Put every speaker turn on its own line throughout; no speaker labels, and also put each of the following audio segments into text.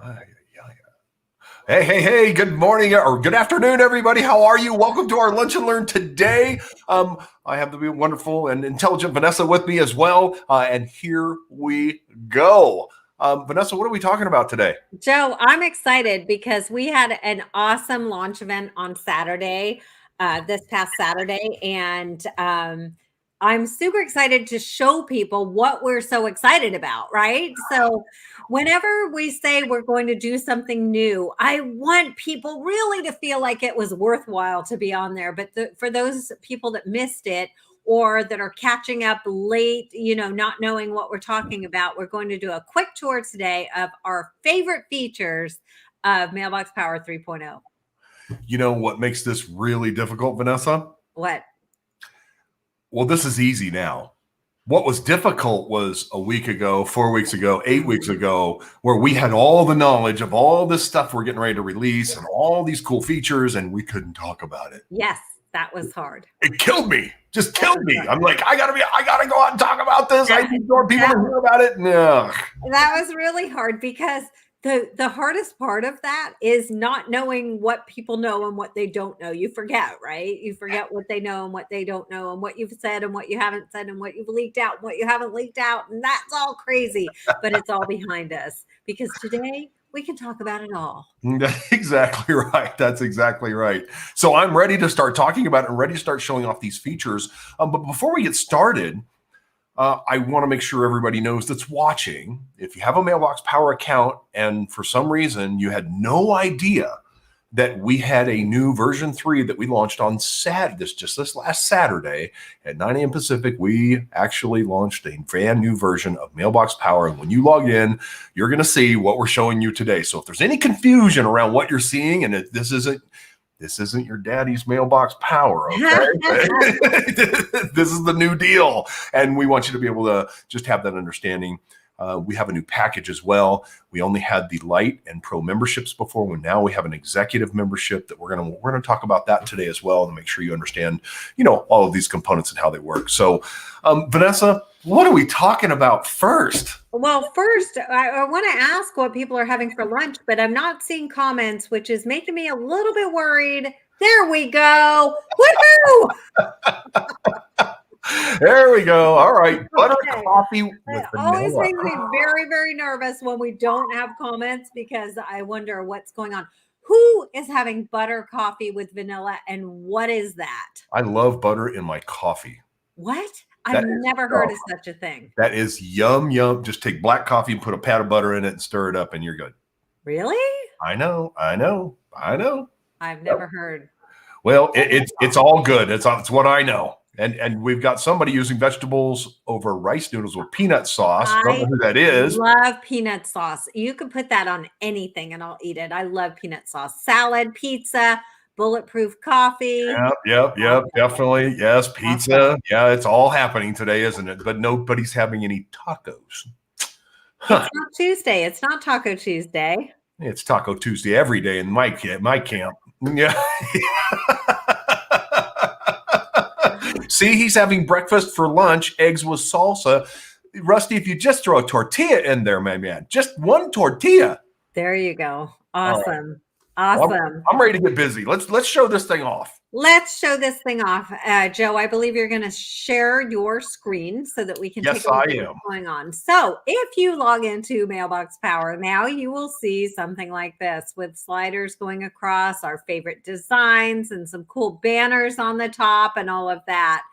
Ay, ay, ay. Hey, good morning or good afternoon, everybody. How are you? Welcome to our Lunch and Learn today. I have the wonderful and intelligent Vanessa with me as well. And here we go. Vanessa, what are we talking about today?
Joe, I'm excited because we had an awesome launch event on Saturday, this past Saturday, and I'm super excited to show people what we're so excited about, right? So, whenever we say we're going to do something new, I want people really to feel like it was worthwhile to be on there. But for those people that missed it, or that are catching up late, not knowing what we're talking about, we're going to do a quick tour today of our favorite features of Mailbox Power 3.0.
You know what makes this really difficult, Vanessa?
What?
Well, this is easy now. What was difficult was a week ago, 4 weeks ago, 8 weeks ago, where we had all the knowledge of all this stuff we're getting ready to release and all these cool features, and we couldn't talk about it.
Yes, that was hard.
It killed me. Just killed me. I'm like, I gotta go out and talk about this. I need more people to hear about it. No.
That was really hard because the hardest part of that is not knowing what people know and what they don't know. You forget, right? You forget what they know and what they don't know, and what you've said and what you haven't said, and what you've leaked out and what you haven't leaked out. And that's all crazy, but it's all behind us because today we can talk about it all.
Exactly right. That's exactly right. So I'm ready to start talking about it and ready to start showing off these features. But before we get started, I want to make sure everybody knows that's watching. If you have a Mailbox Power account and for some reason you had no idea that we had a new version 3 that we launched on this last Saturday at 9 a.m. Pacific, we actually launched a brand new version of Mailbox Power. And when you log in, you're going to see what we're showing you today. So if there's any confusion around what you're seeing, and this isn't your daddy's Mailbox Power, okay? This is the new deal. And we want you to be able to just have that understanding. We have a new package as well. We only had the Lite and Pro memberships before. When now we have an executive membership that we're gonna talk about that today as well, and make sure you understand, all of these components and how they work. So, Vanessa, what are we talking about first?
Well, first, I want to ask what people are having for lunch, but I'm not seeing comments, which is making me a little bit worried. There we go. Woohoo!
There we go. All right. Butter coffee with
It
vanilla.
always makes me very, very nervous when we don't have comments because I wonder what's going on. Who is having butter coffee with vanilla, and what is that?
I love butter in my coffee.
What? I've never heard of such a thing.
That is yum. Just take black coffee and put a pat of butter in it and stir it up and you're good.
Really?
I know.
I've never heard.
Well, it's all good. It's what I know. And we've got somebody using vegetables over rice noodles with peanut sauce. Don't know who that is.
I love peanut sauce. You can put that on anything and I'll eat it. I love peanut sauce. Salad, pizza, bulletproof coffee.
Yep, definitely. Yes, pizza. Awesome. Yeah, it's all happening today, isn't it? But nobody's having any tacos.
Huh. It's not Tuesday. It's not Taco Tuesday.
It's Taco Tuesday every day in my camp. Yeah. See, he's having breakfast for lunch, eggs with salsa. Rusty, if you just throw a tortilla in there, my man, just one tortilla.
There you go. Awesome. Awesome.
Well, I'm ready to get busy. Let's show this thing off.
Let's show this thing off. Joe, I believe you're going to share your screen so that we can take a look at what's going on. So if you log into Mailbox Power, now you will see something like this with sliders going across, our favorite designs, and some cool banners on the top and all of that.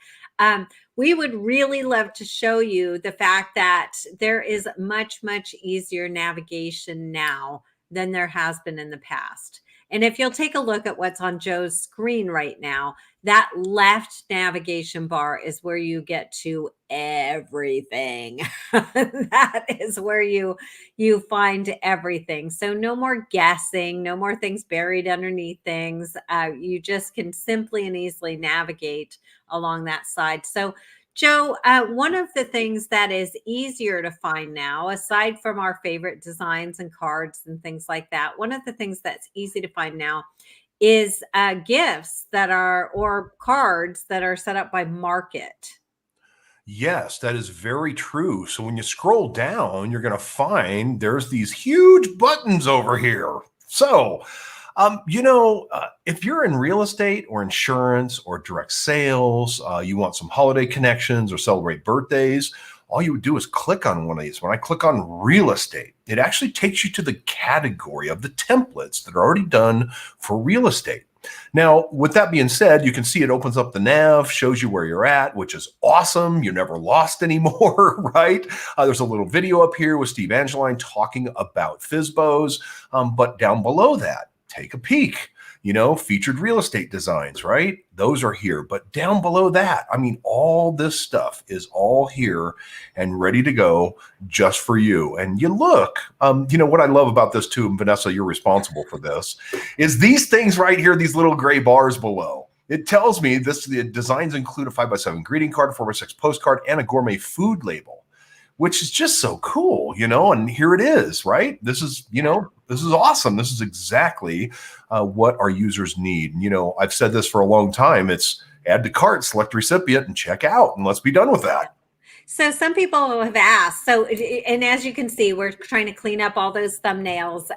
We would really love to show you the fact that there is much, much easier navigation now than there has been in the past. And if you'll take a look at what's on Joe's screen right now, that left navigation bar is where you get to everything. That is where you find everything. So no more guessing, no more things buried underneath things. You just can simply and easily navigate along that side. So Joe, one of the things that is easier to find now, aside from our favorite designs and cards and things like that, one of the things that's easy to find now is gifts that are, or cards that are set up by market.
Yes, that is very true. So when you scroll down, you're going to find there's these huge buttons over here. So, if you're in real estate or insurance or direct sales, you want some holiday connections or celebrate birthdays, all you would do is click on one of these. When I click on real estate, it actually takes you to the category of the templates that are already done for real estate. Now, with that being said, you can see it opens up the nav, shows you where you're at, which is awesome. You're never lost anymore, right? There's a little video up here with Steve Angeline talking about FISBOs. But down below that, take a peek. Featured real estate designs, right? Those are here. But down below that, I mean, all this stuff is all here and ready to go just for you. And you look, what I love about this too, and Vanessa, you're responsible for this, is these things right here, these little gray bars below. It tells me the designs include a 5x7 greeting card, a 4x6 postcard, and a gourmet food label, which is just so cool, and here it is, right? This is awesome. This is exactly what our users need. I've said this for a long time. It's add to cart, select recipient, and check out, and let's be done with that.
So some people have asked. And as you can see, we're trying to clean up all those thumbnails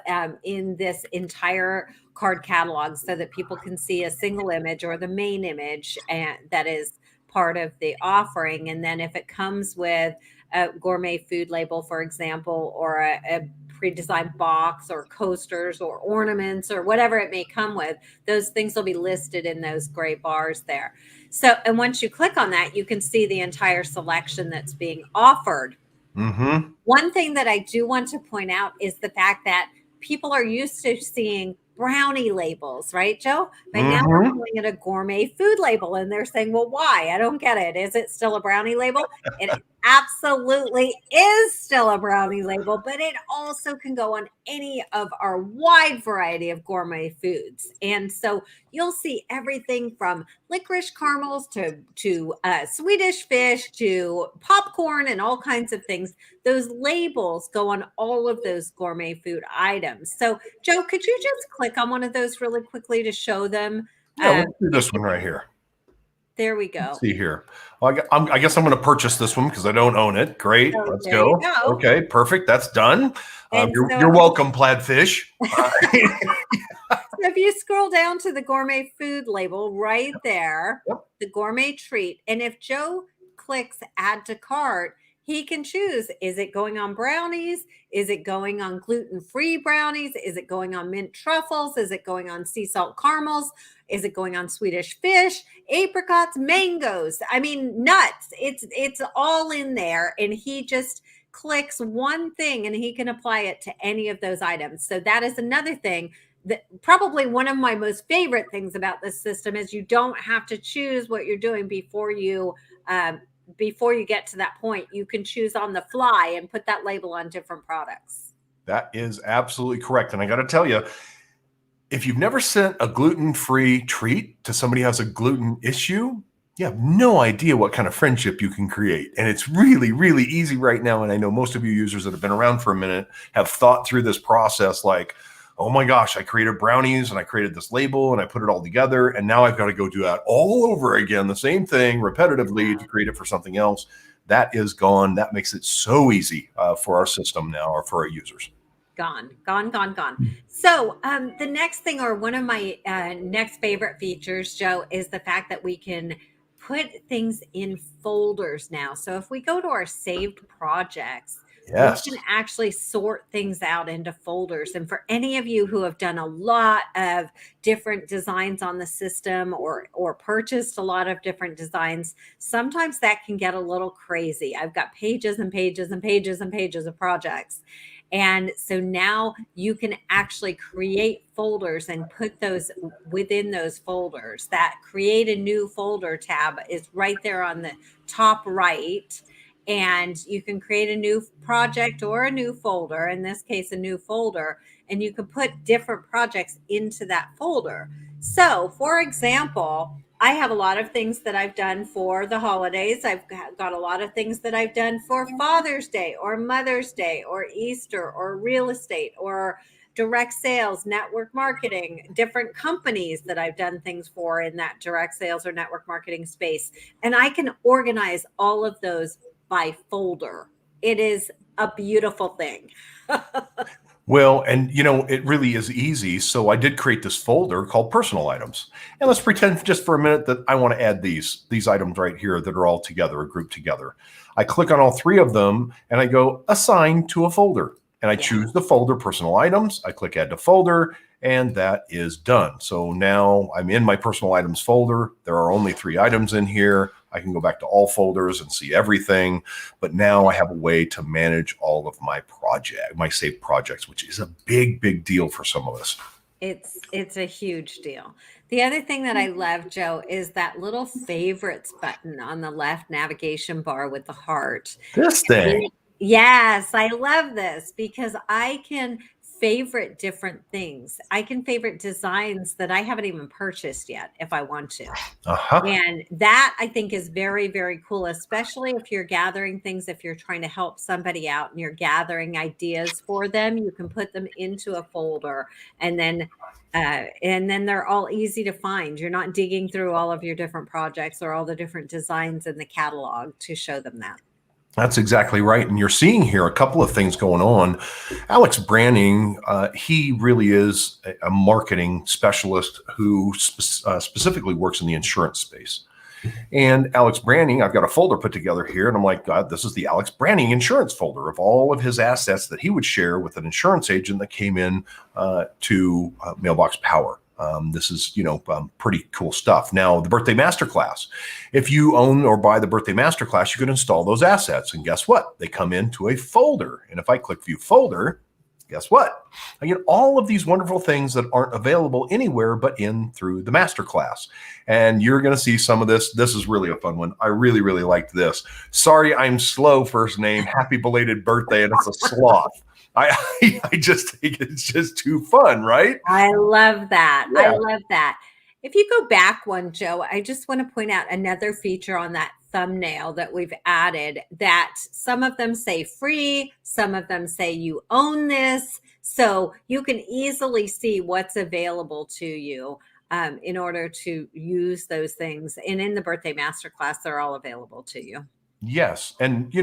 in this entire card catalog so that people can see a single image or the main image, and that is part of the offering. And then if it comes with a gourmet food label, for example, or a pre-designed box or coasters or ornaments or whatever it may come with, those things will be listed in those gray bars there. So, and once you click on that, you can see the entire selection that's being offered.
Mm-hmm.
One thing that I do want to point out is the fact that people are used to seeing brownie labels, right, Joe? But now we're calling it a gourmet food label, and they're saying, well, why? I don't get it. Is it still a brownie label? It absolutely is still a brownie label, but it also can go on any of our wide variety of gourmet foods. And so you'll see everything from licorice caramels to Swedish fish to popcorn and all kinds of things. Those labels go on all of those gourmet food items. So, Joe, could you just click on one of those really quickly to show them?
Yeah, let's do this one right here.
There we go.
Let's see here. Well, I guess I'm going to purchase this one because I don't own it. Great.
So
let's go. Okay, perfect. That's done. You're welcome, Plaidfish.
So if you scroll down to the gourmet food label right there, the gourmet treat, and if Joe clicks add to cart, he can choose, is it going on brownies? Is it going on gluten-free brownies? Is it going on mint truffles? Is it going on sea salt caramels? Is it going on Swedish fish, apricots, mangoes? I mean, nuts. It's all in there. And he just clicks one thing and he can apply it to any of those items. So that is another thing that probably one of my most favorite things about this system is you don't have to choose what you're doing before you get to that point. You can choose on the fly and put that label on different products.
That is absolutely correct. And I got to tell you, if you've never sent a gluten-free treat to somebody who has a gluten issue, you have no idea what kind of friendship you can create. And it's really, really easy right now. And I know most of you users that have been around for a minute have thought through this process like, oh my gosh, I created brownies and I created this label and I put it all together. And now I've got to go do that all over again, the same thing repetitively to create it for something else. That is gone. That makes it so easy for our system now or for our users.
Gone. So the next thing, or one of my next favorite features, Joe, is the fact that we can put things in folders now. So if we go to our saved projects,
yes,
we can actually sort things out into folders. And for any of you who have done a lot of different designs on the system or purchased a lot of different designs, sometimes that can get a little crazy. I've got pages and pages and pages and pages of projects. And so now you can actually create folders and put those within those folders. That create a new folder tab is right there on the top right. And you can create a new project or a new folder, in this case, a new folder, and you can put different projects into that folder. So, for example, I have a lot of things that I've done for the holidays. I've got a lot of things that I've done for Father's Day or Mother's Day or Easter or real estate or direct sales, network marketing, different companies that I've done things for in that direct sales or network marketing space. And I can organize all of those by folder. It is a beautiful thing.
Well, and it really is easy. So I did create this folder called personal items. And let's pretend just for a minute that I want to add these items right here that are all together, or grouped together. I click on all three of them and I go assign to a folder. And I choose the folder personal items. I click add to folder, and that is done. So now I'm in my personal items folder. There are only 3 items in here. I can go back to all folders and see everything. But now I have a way to manage all of my saved projects, which is a big, big deal for some of us.
It's a huge deal. The other thing that I love, Joe, is that little favorites button on the left navigation bar with the heart.
This thing.
Yes, I love this because I can favorite different things. I can favorite designs that I haven't even purchased yet if I want to. And that I think is very, very cool, especially if you're gathering things, if you're trying to help somebody out and you're gathering ideas for them, you can put them into a folder and then they're all easy to find. You're not digging through all of your different projects or all the different designs in the catalog to show them that.
That's exactly right. And you're seeing here a couple of things going on. Alex Branning, he really is a marketing specialist who specifically works in the insurance space. And Alex Branning, I've got a folder put together here, and I'm like, God, this is the Alex Branning insurance folder of all of his assets that he would share with an insurance agent that came in to Mailbox Power. This is, pretty cool stuff. Now, the Birthday Masterclass. If you own or buy the Birthday Masterclass, you can install those assets. And guess what? They come into a folder. And if I click View Folder, guess what? I get all of these wonderful things that aren't available anywhere but in through the Masterclass. And you're going to see some of this. This is really a fun one. I really, really liked this. Sorry, I'm slow first name. Happy belated birthday. And it's a sloth. I just think it's just too fun, right?
I love that.
Yeah.
I love that. If you go back one, Joe, I just want to point out another feature on that thumbnail that we've added that some of them say free, some of them say you own this. So you can easily see what's available to you in order to use those things. And in the Birthday Masterclass, they're all available to you.
Yes. And,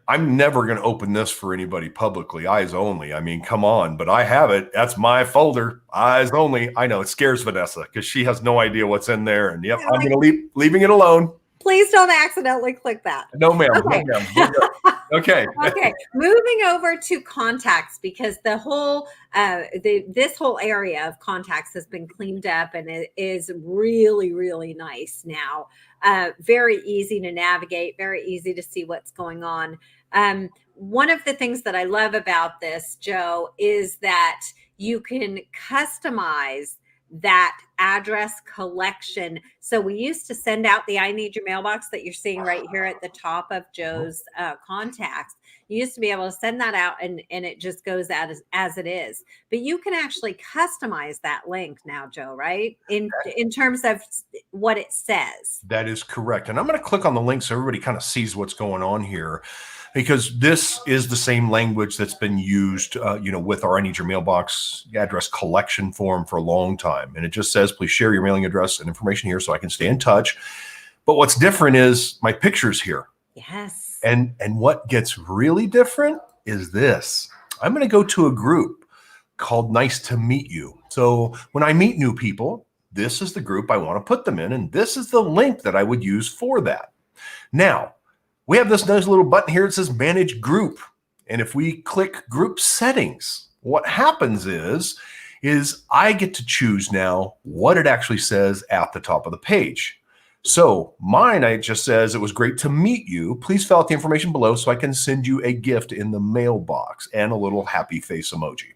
I'm never going to open this for anybody publicly, eyes only. I mean, come on, but I have it. That's my folder, eyes only. I know it scares Vanessa because she has no idea what's in there. And yep, I'm going to leaving it alone.
Please don't accidentally click that.
No, ma'am.
Okay.
No, ma'am. Okay.
Okay. Moving over to contacts, because the whole this whole area of contacts has been cleaned up and it is really, really nice now. Very easy to navigate, very easy to see what's going on. One of the things that I love about this, Joe, is that you can customize that address collection. So we used to send out the I Need Your Mailbox that you're seeing right here at the top of Joe's contacts. You used to be able to send that out and it just goes out as it is. But you can actually customize that link now, Joe, right? In terms of what it says.
That is correct. And I'm going to click on the link so everybody kind of sees what's going on here, because this is the same language that's been used, with our I Need Your Mailbox address collection form for a long time. And it just says, please share your mailing address and information here so I can stay in touch. But what's different is my picture's here.
Yes.
And what gets really different is this. I'm going to go to a group called Nice to Meet You. So when I meet new people, this is the group I want to put them in. And this is the link that I would use for that. Now, we have this nice little button here that says Manage Group. And if we click Group Settings, what happens is I get to choose now what it actually says at the top of the page. So mine, it just says, it was great to meet you. Please fill out the information below so I can send you a gift in the mailbox, and a little happy face emoji.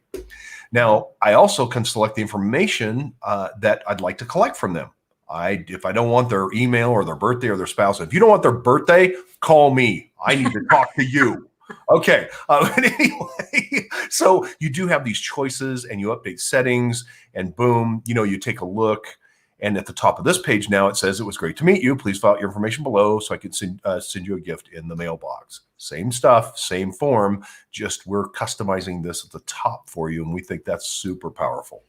Now, I also can select the information that I'd like to collect from them. If I don't want their email or their birthday or their spouse, if you don't want their birthday, call me. I need to talk to you. Okay. But anyway, so you do have these choices and you update settings and boom, you take a look And at the top of this page now, it says, "It was great to meet you. Please fill out your information below so I can send you a gift in the mailbox." Same stuff, same form, just we're customizing this at the top for you. And we think that's super powerful.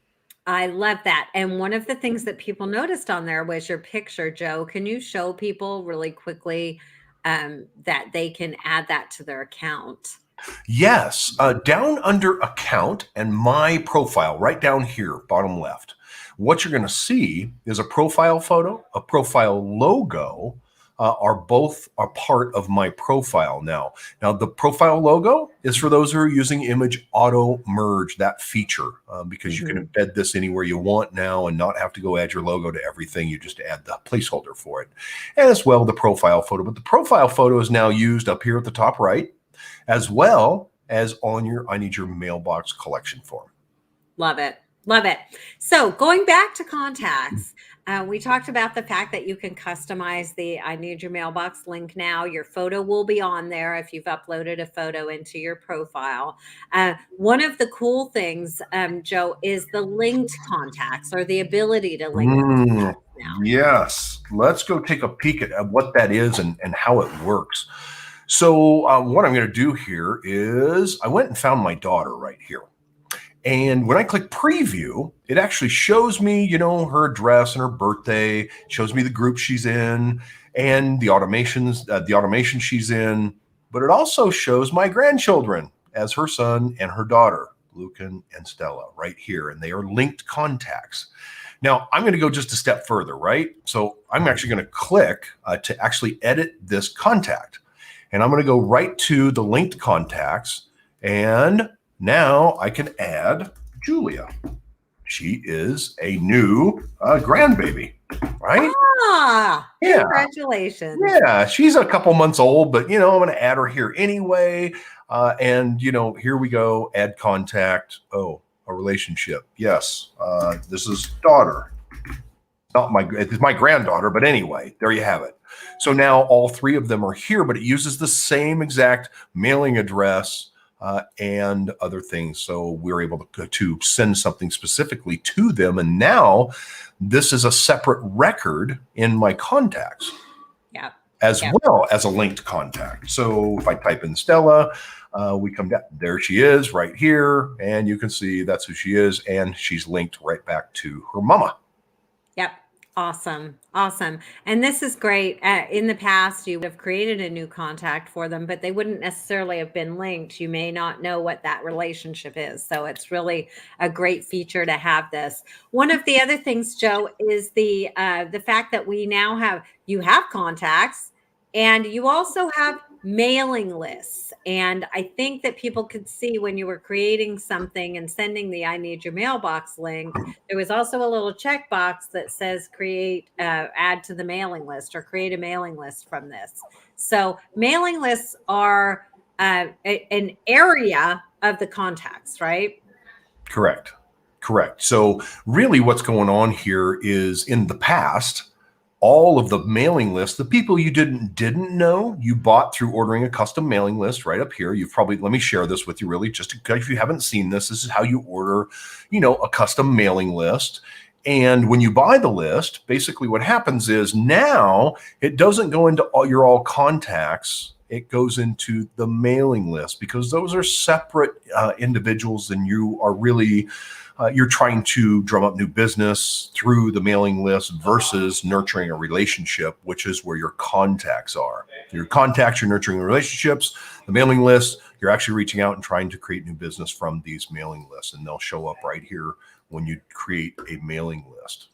I love that. And one of the things that people noticed on there was your picture, Joe. Can you show people really quickly that they can add that to their account?
Yes, down under account and my profile, right down here, bottom left, what you're going to see is a profile photo, a profile logo, are both a part of my profile now. Now, the profile logo is for those who are using image auto merge, that feature, because you can embed this anywhere you want now and not have to go add your logo to everything. You just add the placeholder for it, and as well the profile photo. But the profile photo is now used up here at the top right, as well as on your I Need Your Mailbox collection form.
Love it. Love it. So going back to contacts, we talked about the fact that you can customize the I Need Your Mailbox link now. Your photo will be on there if you've uploaded a photo into your profile. One of the cool things, Joe, is the linked contacts, or the ability to link contacts now.
Yes. Let's go take a peek at what that is and how it works. So what I'm going to do here is I went and found my daughter right here. And when I click preview, it actually shows me, you know, her address and her birthday, shows me the group she's in and the automation she's in. But it also shows my grandchildren as her son and her daughter, Lucan and Stella, right here. And they are linked contacts. Now, I'm going to go just a step further, right? So I'm actually going to click to actually edit this contact. And I'm going to go right to the linked contacts. And now I can add Julia. She is a new grandbaby, right?
Ah, yeah. Congratulations.
Yeah, she's a couple months old, but, you know, I'm going to add her here anyway. And, you know, here we go, add contact. Oh, a relationship. Yes, this is daughter. It's my granddaughter, but anyway, there you have it. So now all three of them are here, but it uses the same exact mailing address and other things. So we're able to send something specifically to them. And now this is a separate record in my contacts.
Yeah.
As well as a linked contact. So if I type in Stella, we come down, there she is right here. And you can see that's who she is. And she's linked right back to her mama.
Yep. Awesome. Awesome. And this is great. In the past, you would have created a new contact for them, but they wouldn't necessarily have been linked. You may not know what that relationship is. So it's really a great feature to have this. One of the other things, Joe, is the fact that we now have contacts, and you also have mailing lists. And I think that people could see when you were creating something and sending the I Need Your Mailbox link, there was also a little checkbox that says add to the mailing list, or create a mailing list from this. So mailing lists are an area of the contacts, right?
Correct. So really what's going on here is, in the past, all of the mailing lists, the people you didn't know, you bought through ordering a custom mailing list right up here. You've probably, let me share this with you really, just if you haven't seen this, this is how you order, you know, a custom mailing list. And when you buy the list, basically what happens is now it doesn't go into all contacts. It goes into the mailing list, because those are separate individuals, and you are really you're trying to drum up new business through the mailing list versus nurturing a relationship, which is where your contacts are. Your contacts, you're nurturing relationships. The mailing list, you're actually reaching out and trying to create new business from these mailing lists, and they'll show up right here when you create a mailing list.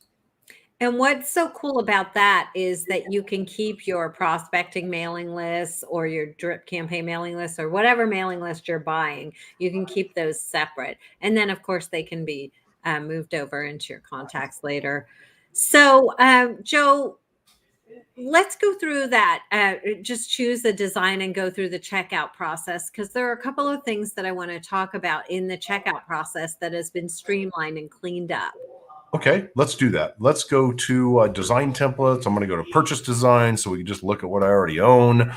And what's so cool about that is that you can keep your prospecting mailing lists, or your drip campaign mailing lists, or whatever mailing list you're buying. You can keep those separate. And then, of course, they can be moved over into your contacts later. So, Joe, let's go through that. Just choose the design and go through the checkout process, because there are a couple of things that I want to talk about in the checkout process that has been streamlined and cleaned up.
Okay, let's do that. Let's go to design templates. I'm going to go to purchase design so we can just look at what I already own.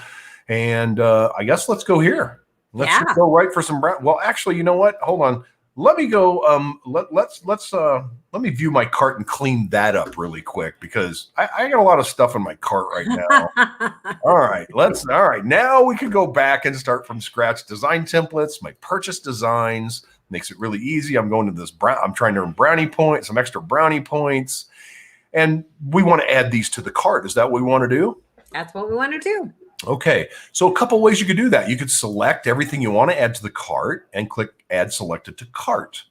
And I guess let's go here. Let's go right for some well, actually, you know what? Hold on. let me go. Let me view my cart and clean that up really quick because I got a lot of stuff in my cart right now. All right, now we can go back and start from scratch. Design templates, my purchase designs makes it really easy. I'm going to this I'm trying to earn brownie points, some extra brownie points, and we want to add these to the cart. Is that what we want to do?
That's what we want to do.
Okay, so a couple ways you could do that. You could select everything you want to add to the cart and click Add Selected to Cart.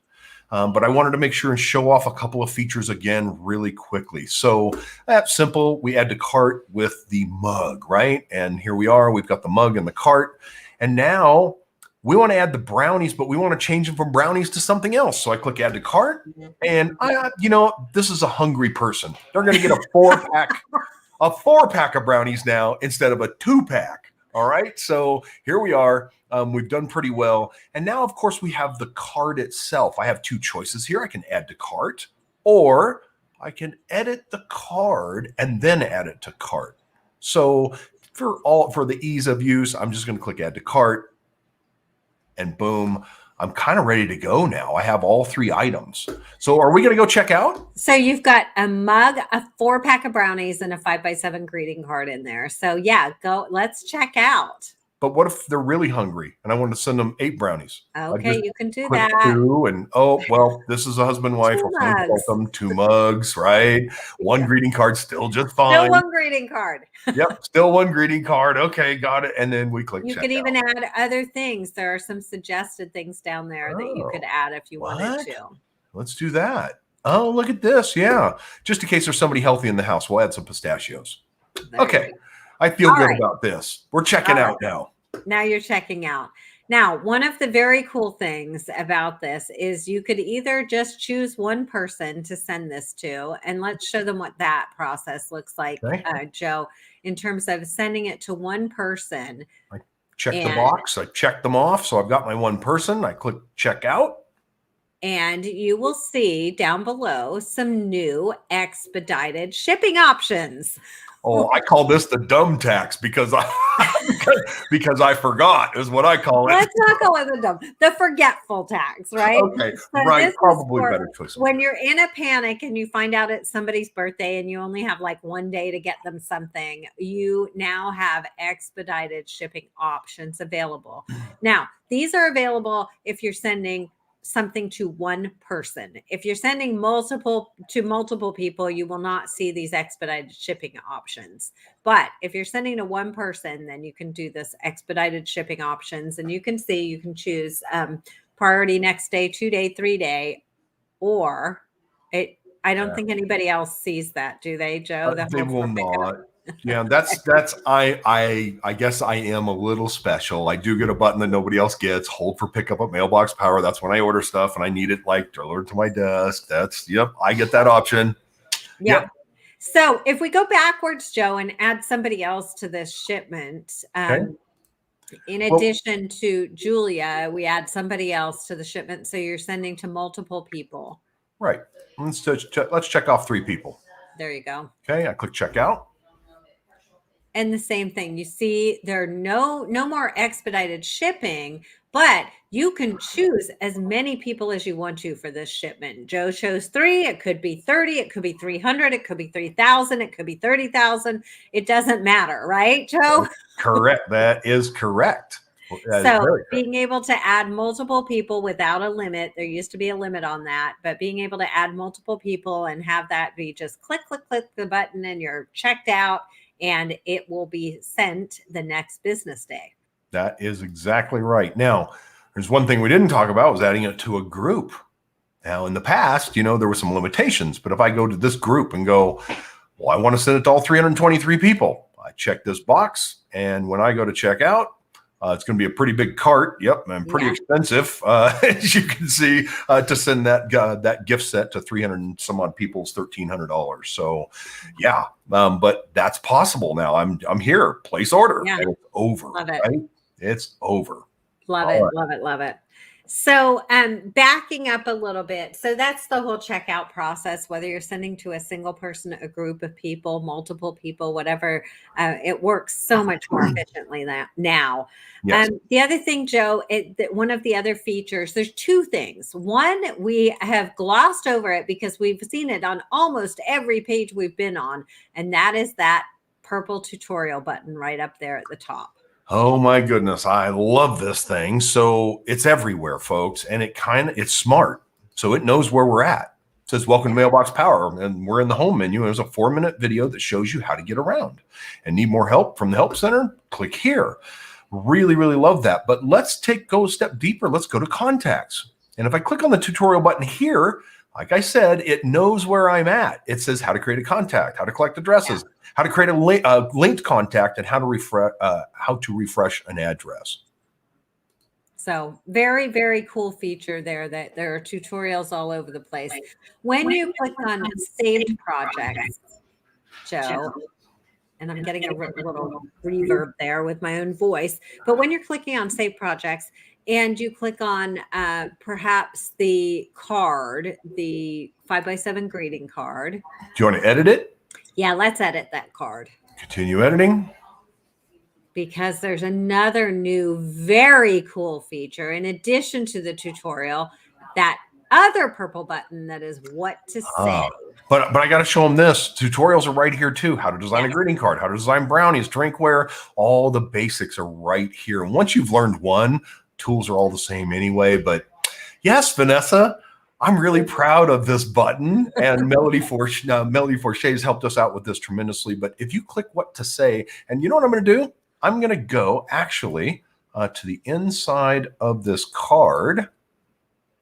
But I wanted to make sure and show off a couple of features again really quickly. So that's simple. We add to cart with the mug, right? And here we are. We've got the mug in the cart. And now we want to add the brownies, but we want to change them from brownies to something else. So I click Add to Cart. And, this is a hungry person. They're going to get a 4-pack. A 4-pack of brownies now instead of a 2-pack. All right. So here we are. We've done pretty well. And now, of course, we have the cart itself. I have 2 choices here. I can add to cart, or I can edit the card and then add it to cart. So for the ease of use, I'm just going to click Add to Cart, and boom. I'm kind of ready to go now. I have all 3 items. So are we going to go check out?
So you've got a mug, a 4-pack of brownies, and a 5x7 greeting card in there. So yeah, let's check out.
But what if they're really hungry and I want to send them 8 brownies?
Okay, you can do that.
2 and this is a husband and wife. 2 mugs, right? 1 greeting card, still just fine.
Still 1 greeting card.
Yep, still 1 greeting card. Okay, got it. And then we click.
You could even add other things. There are some suggested things down there that you could add if you wanted to.
Let's do that. Oh, look at this. Yeah, just in case there's somebody healthy in the house, we'll add some pistachios. Okay, I feel good about this. We're checking out now.
Now you're checking out. Now, one of the very cool things about this is you could either just choose one person to send this to, and let's show them what that process looks like, Joe, in terms of sending it to one person.
I check the box. I check them off. So I've got my one person. I click check out.
And you will see down below some new expedited shipping options.
Oh, I call this the dumb tax because I forgot is what I call it.
Let's not call it the forgetful tax, right?
Okay, so right. Probably better choice.
When you're in a panic and you find out it's somebody's birthday and you only have like 1 day to get them something, you now have expedited shipping options available. Now, these are available if you're sending something to one person. If you're sending multiple people, you will not see these expedited shipping options. But if you're sending to one person, then you can do this expedited shipping options, and you can choose priority next day, 2-day, 3-day, or I don't think anybody else sees that, do they, Joe?
They will not. Yeah, that's I guess I am a little special. I do get a button that nobody else gets. Hold for pickup at Mailbox Power. That's when I order stuff and I need it like delivered to my desk. I get that option.
Yeah. Yep. So if we go backwards, Joe, and add somebody else to this shipment, in addition to Julia, we add somebody else to the shipment. So you're sending to multiple people.
Right. Let's check off 3 people.
There you go.
Okay. I click check out.
And the same thing, you see there are no more expedited shipping, but you can choose as many people as you want to for this shipment. Joe chose 3. It could be 30. It could be 300. It could be 3,000. It could be 30,000. It doesn't matter, right, Joe?
Correct. That is correct.
So being able to add multiple people without a limit, there used to be a limit on that, but being able to add multiple people and have that be just click the button and you're checked out, and it will be sent the next business day.
That is exactly right. Now, there's one thing we didn't talk about was adding it to a group. Now, in the past, there were some limitations, but if I go to this group and go, well, I want to send it to all 323 people, I check this box, and when I go to check out, it's going to be a pretty big cart. Yep, and pretty expensive, as you can see, to send that gift set to 300 and some odd people's $1,300. So, but that's possible now. I'm here. Place order. And it's over.
Love it.
Right? It's over.
Love it. So, backing up a little bit. So that's the whole checkout process, whether you're sending to a single person, a group of people, multiple people, whatever, it works so much more efficiently now.
Yes.
The other thing, Joe, one of the other features, there's two things. One, we have glossed over it because we've seen it on almost every page we've been on, and that is that purple tutorial button right up there at the top.
Oh my goodness, I love this thing. So it's everywhere, folks, and it's smart. So it knows where we're at. It says, welcome to Mailbox Power, and we're in the home menu. There's a 4-minute video that shows you how to get around. And need more help from the Help Center? Click here. Really, really love that. But let's go a step deeper. Let's go to contacts. And if I click on the tutorial button here, like I said, it knows where I'm at. It says how to create a contact, how to collect addresses, how to create a linked contact, and how to refresh an address.
So very, very cool feature there, that there are tutorials all over the place. When you click on saved projects, Joe, and I'm getting a little reverb there with my own voice, but when you're clicking on save projects and you click on perhaps the card, the 5x7 greeting card.
Do you want to edit it?
Yeah, let's edit that card.
Continue editing.
Because there's another new, very cool feature in addition to the tutorial, that other purple button that is what to say.
But I got to show them this. Tutorials are right here too. How to design a greeting card, how to design brownies, drinkware, all the basics are right here. And once you've learned one, tools are all the same anyway. But yes, Vanessa, I'm really proud of this button, and Melody Forche has helped us out with this tremendously. But if you click what to say, and you know what I'm going to do? I'm going to go actually to the inside of this card.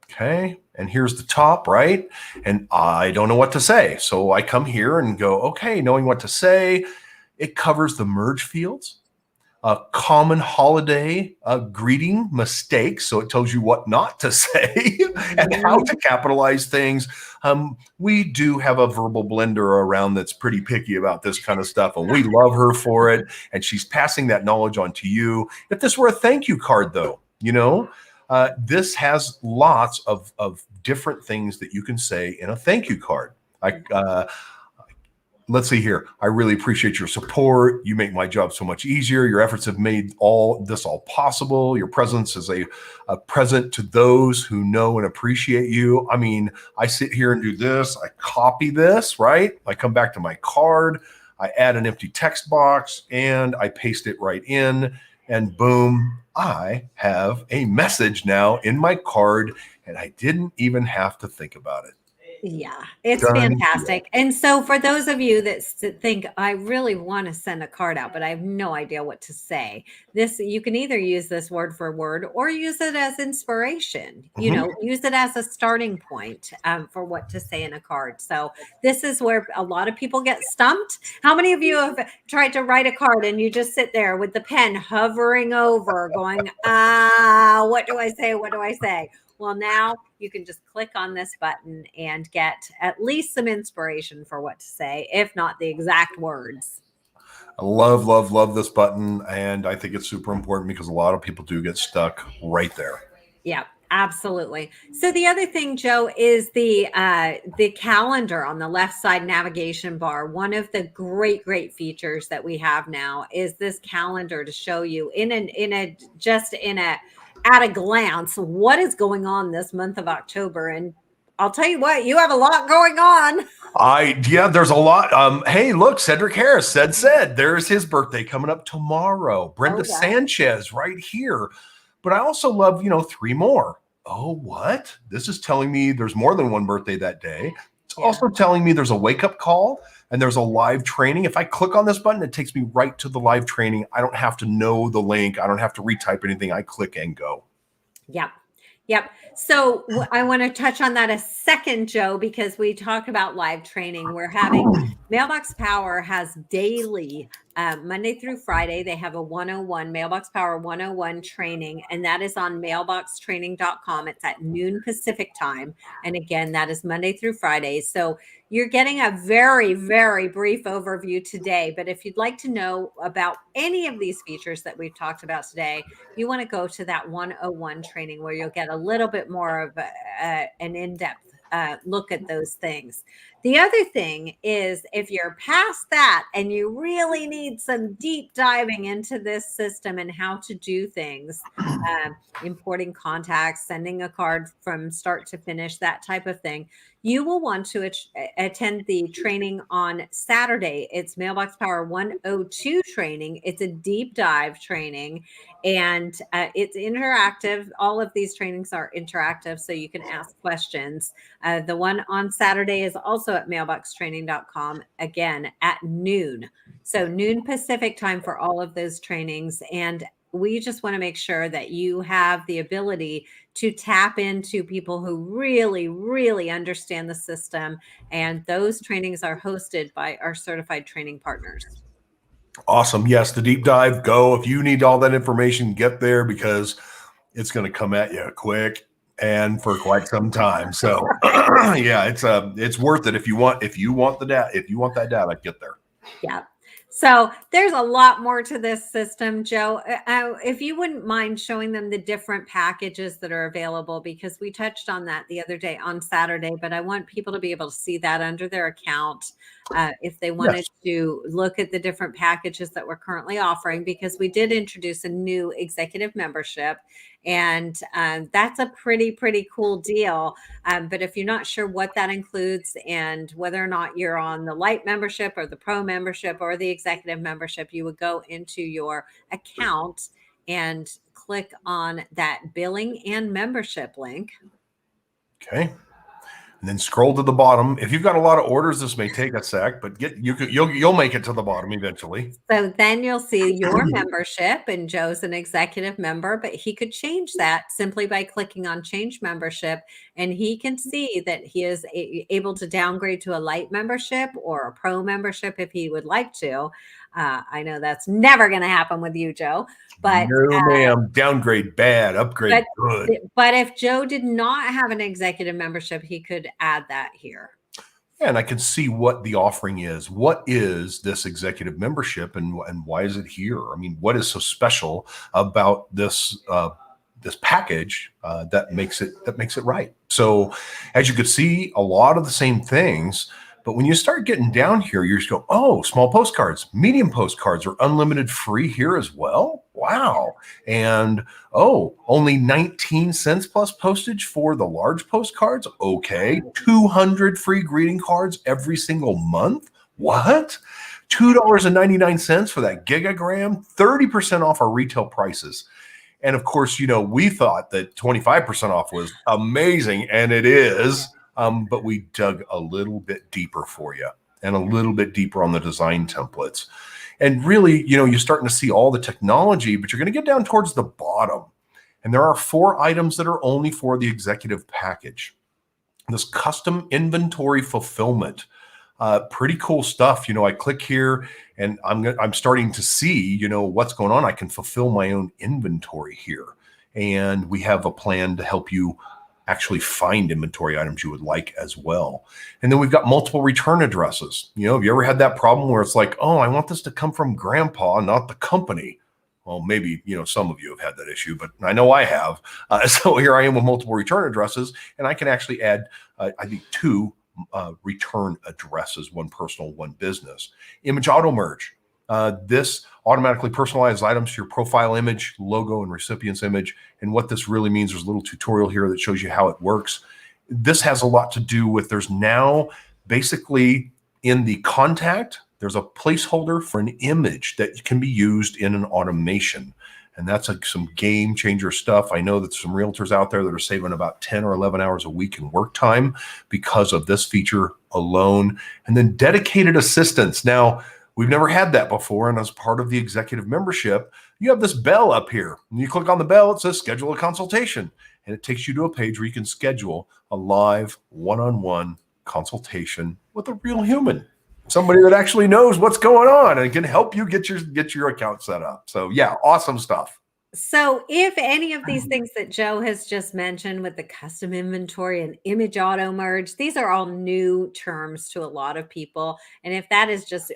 Okay. And here's the top, right? And I don't know what to say. So I come here and go, okay, knowing what to say. It covers the merge fields, common holiday greeting mistakes. So it tells you what not to say and how to capitalize things. We do have a verbal blender around that's pretty picky about this kind of stuff, and we love her for it. And she's passing that knowledge on to you. If this were a thank you card, though, this has lots of different things that you can say in a thank you card. Let's see here. I really appreciate your support. You make my job so much easier. Your efforts have made all possible. Your presence is a present to those who know and appreciate you. I mean, I sit here and do this. I copy this, right? I come back to my card. I add an empty text box and I paste it right in. And boom, I have a message now in my card, and I didn't even have to think about it.
Yeah, it's fantastic. And so for those of you that think, I really want to send a card out, but I have no idea what to say, you can either use this word for word or use it as inspiration, use it as a starting point for what to say in a card. So this is where a lot of people get stumped. How many of you have tried to write a card and you just sit there with the pen hovering over going, what do I say? What do I say? Well, now you can just click on this button and get at least some inspiration for what to say, if not the exact words.
I love, love, love this button. And I think it's super important because a lot of people do get stuck right there.
Yeah, absolutely. So the other thing, Joe, is the calendar on the left side navigation bar. One of the great features that we have now is this calendar to show you at a glance what is going on this month of October. And I'll tell you what, you have a lot going on.
There's a lot. Hey, look, Cedric Harris said there's his birthday coming up tomorrow. Brenda Sanchez right here. But I also love, 3 more. Oh, what? This is telling me there's more than one birthday that day. It's also telling me there's a wake-up call and there's a live training. If I click on this button, it takes me right to the live training. I don't have to know the link. I don't have to retype anything. I click and go.
Yep. So I want to touch on that a second, Joe, because we talk about live training. We're having Mailbox Power has daily, Monday through Friday, they have a 101 Mailbox Power 101 training, and that is on mailboxtraining.com. It's at noon Pacific time. And again, that is Monday through Friday. So you're getting a very, very brief overview today. But if you'd like to know about any of these features that we've talked about today, you want to go to that 101 training where you'll get a little bit more of an in-depth look at those things. The other thing is if you're past that and you really need some deep diving into this system and how to do things, importing contacts, sending a card from start to finish, that type of thing, you will want to attend the training on Saturday. It's Mailbox Power 102 training. It's a deep dive training, and it's interactive. All of these trainings are interactive, so you can ask questions. The one on Saturday is also at mailboxtraining.com, again at noon. So noon Pacific time for all of those trainings. And we just want to make sure that you have the ability to tap into people who really, really understand the system. And those trainings are hosted by our certified training partners.
Awesome. Yes, the deep dive, go. If you need all that information, get there, because it's going to come at you quick and for quite some time. So yeah, it's worth it if you want the data, if you want that data, get there.
Yeah. So there's a lot more to this system, Joe. If you wouldn't mind showing them the different packages that are available, because we touched on that the other day on Saturday, but I want people to be able to see that under their account if they wanted to look at the different packages that we're currently offering, because we did introduce a new executive membership. And that's a pretty cool deal. But if you're not sure what that includes and whether or not you're on the light membership or the pro membership or the executive membership, you would go into your account and click on that billing and membership link.
Okay. And then scroll to the bottom. If you've got a lot of orders, this may take a sec, but you'll make it to the bottom eventually.
So then you'll see your membership, and Joe's an executive member, but he could change that simply by clicking on change membership, and he can see that he is able to downgrade to a light membership or a pro membership if he would like to. I know that's never going to happen with you, Joe. But
no, ma'am. Downgrade bad, upgrade good.
But if Joe did not have an executive membership, he could add that here.
Yeah, and I can see what the offering is. What is this executive membership, and why is it here? I mean, what is so special about this this package that makes it right? So, as you could see, a lot of the same things. But when you start getting down here, you just go, oh, small postcards, medium postcards are unlimited free here as well. Wow. And oh, only 19 cents plus postage for the large postcards. Okay. 200 free greeting cards every single month. What? $2.99 for that gigagram, 30% off our retail prices. And of course, we thought that 25% off was amazing, and it is. But we dug a little bit deeper for you, and a little bit deeper on the design templates. And really, you're starting to see all the technology, but you're going to get down towards the bottom. And there are 4 items that are only for the executive package. This custom inventory fulfillment. Pretty cool stuff. I click here and I'm starting to see, what's going on. I can fulfill my own inventory here. And we have a plan to help you actually find inventory items you would like as well. And then we've got multiple return addresses. Have you ever had that problem where it's like, oh, I want this to come from grandpa, not the company? Well, maybe, some of you have had that issue, but I know I have. So here I am with multiple return addresses, and I can actually add, I think, 2 return addresses, one personal, one business. Image auto merge. This automatically personalizes items to your profile image, logo, and recipient's image. And what this really means, there's a little tutorial here that shows you how it works. This has a lot to do with, there's now basically in the contact, there's a placeholder for an image that can be used in an automation. And that's like some game changer stuff. I know that some realtors out there that are saving about 10 or 11 hours a week in work time because of this feature alone. And then dedicated assistance. Now, we've never had that before. And as part of the executive membership, you have this bell up here. And you click on the bell, it says schedule a consultation. And it takes you to a page where you can schedule a live one-on-one consultation with a real human. Somebody that actually knows what's going on and can help you get your account set up. So yeah, awesome stuff.
So if any of these things that Joe has just mentioned with the custom inventory and image auto merge, these are all new terms to a lot of people. And if that is just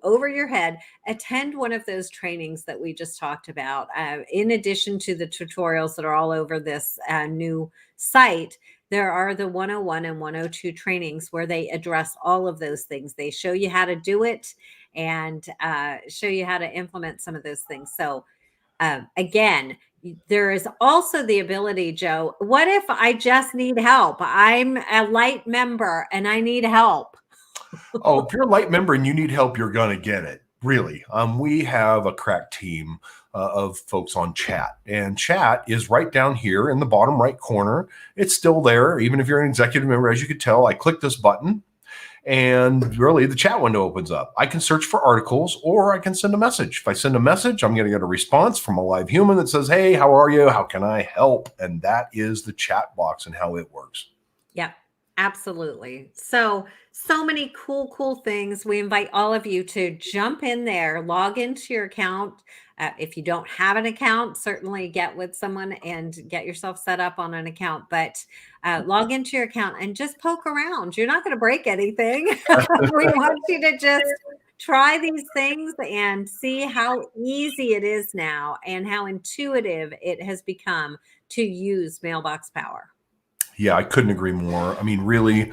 over your head, attend one of those trainings that we just talked about. In addition to the tutorials that are all over this new site, there are the 101 and 102 trainings where they address all of those things. They show you how to do it and show you how to implement some of those things. So again, there is also the ability, Joe. What if I just need help? I'm a light member and I need help.
Oh, if you're a light member and you need help, you're going to get it. Really. We have a crack team of folks on chat, and chat is right down here in the bottom right corner. It's still there. Even if you're an executive member, as you could tell, I click this button and really the chat window opens up. I can search for articles or I can send a message. If I send a message, I'm going to get a response from a live human that says, hey, how are you? How can I help? And that is the chat box and how it works.
Yep, absolutely. So many cool things. We invite all of you to jump in there, log into your account. If you don't have an account, certainly get with someone and get yourself set up on an account. But log into your account and just poke around. You're not going to break anything. We want you to just try these things and see how easy it is now and how intuitive it has become to use Mailbox Power.
Yeah, I couldn't agree more. I mean, really,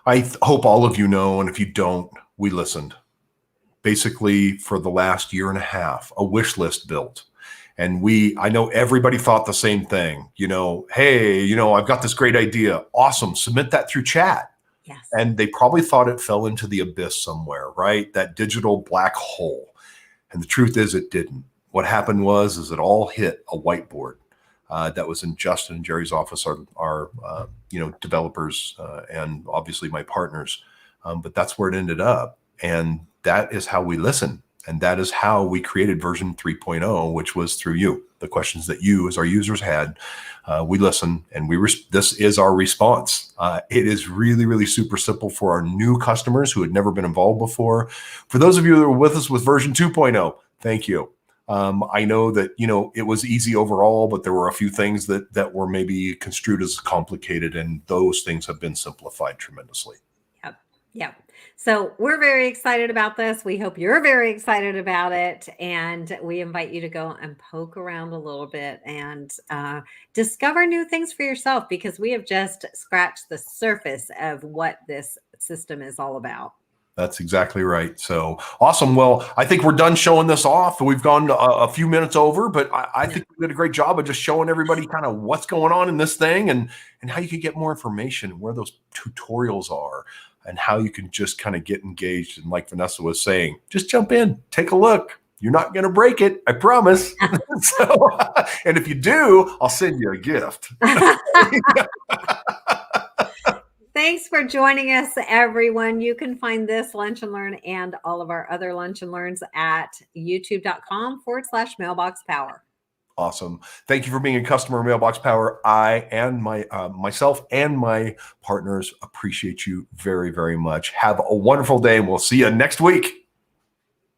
I hope all of you know, and if you don't, we listened. Basically, for the last year and a half, a wish list built. And I know everybody thought the same thing. Hey, I've got this great idea. Awesome. Submit that through chat.
Yes.
And they probably thought it fell into the abyss somewhere, right? That digital black hole. And the truth is it didn't. What happened is it all hit a whiteboard. That was in Justin and Jerry's office, our developers, and obviously my partners. But that's where it ended up. And that is how we listen. And that is how we created version 3.0, which was through you. The questions that you, as our users, had, we listen, and this is our response. It is really, really super simple for our new customers who had never been involved before. For those of you that were with us with version 2.0, thank you. I know that, it was easy overall, but there were a few things that were maybe construed as complicated, and those things have been simplified tremendously.
Yep. So we're very excited about this. We hope you're very excited about it. And we invite you to go and poke around a little bit and discover new things for yourself, because we have just scratched the surface of what this system is all about.
That's exactly right. So awesome. Well, I think we're done showing this off. We've gone a few minutes over, but I think we did a great job of just showing everybody kind of what's going on in this thing and how you can get more information, where those tutorials are, and how you can just kind of get engaged. And like Vanessa was saying, just jump in, take a look. You're not going to break it, I promise. And if you do, I'll send you a gift.
Thanks for joining us, everyone. You can find this Lunch and Learn and all of our other Lunch and Learns at youtube.com/Mailbox Power.
Awesome. Thank you for being a customer of Mailbox Power. I and myself and my partners appreciate you very, very much. Have a wonderful day, and we'll see you next week.